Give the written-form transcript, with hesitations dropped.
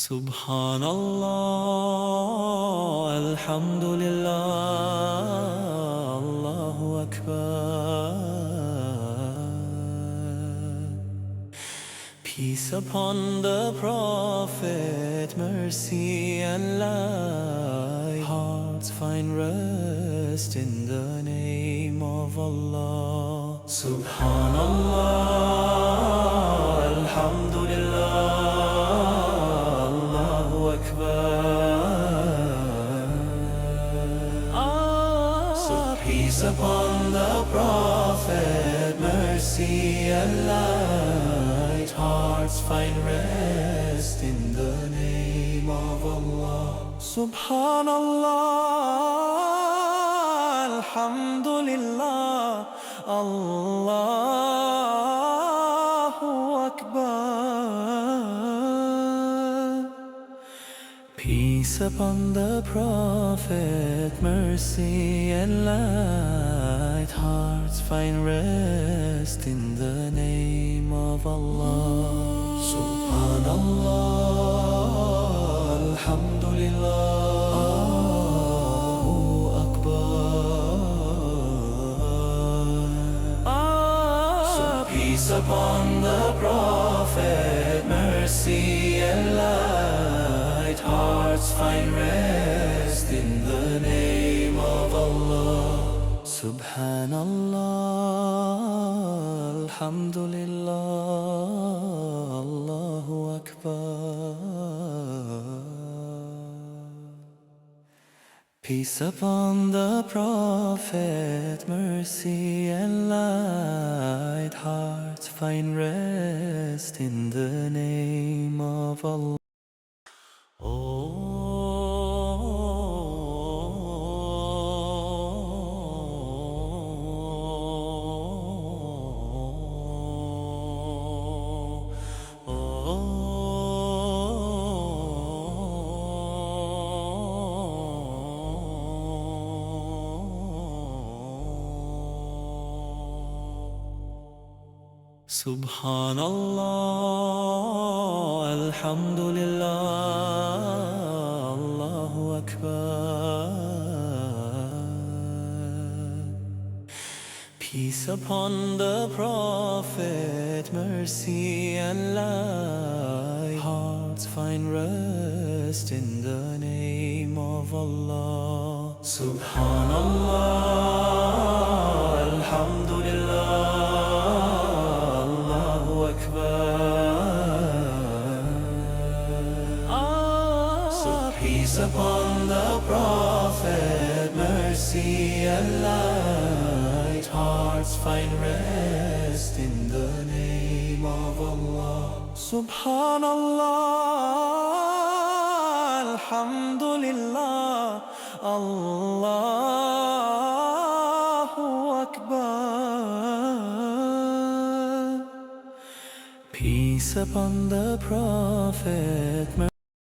Subhanallah, Alhamdulillah, Allahu Akbar. Peace upon the Prophet, mercy and light. Hearts find rest in the name of Allah. Subhanallah, Alhamdulillah, Allahu Akbar. So peace upon the Prophet, mercy and light. Hearts find rest in the name of Allah. Subhanallah, Alhamdulillah, Allahu Akbar. Peace upon the Prophet, mercy and light. Hearts find rest in the name of Allah. Subhanallah, Alhamdulillah, Allahu Akbar. So peace upon the Prophet, mercy and light. Hearts find rest in the name of Allah. Subhanallah, Alhamdulillah, Allahu Akbar. Peace upon the Prophet, mercy and light. Hearts find rest in the name of Allah. Subhanallah, Alhamdulillah, Allahu Akbar. Peace upon the Prophet, mercy and light. Hearts find rest in the name of Allah. Subhanallah, Alhamdulillah, peace upon the Prophet, mercy and light. Hearts find rest in the name of Allah. Subhanallah, Alhamdulillah, Allahu Akbar. Peace upon the Prophet.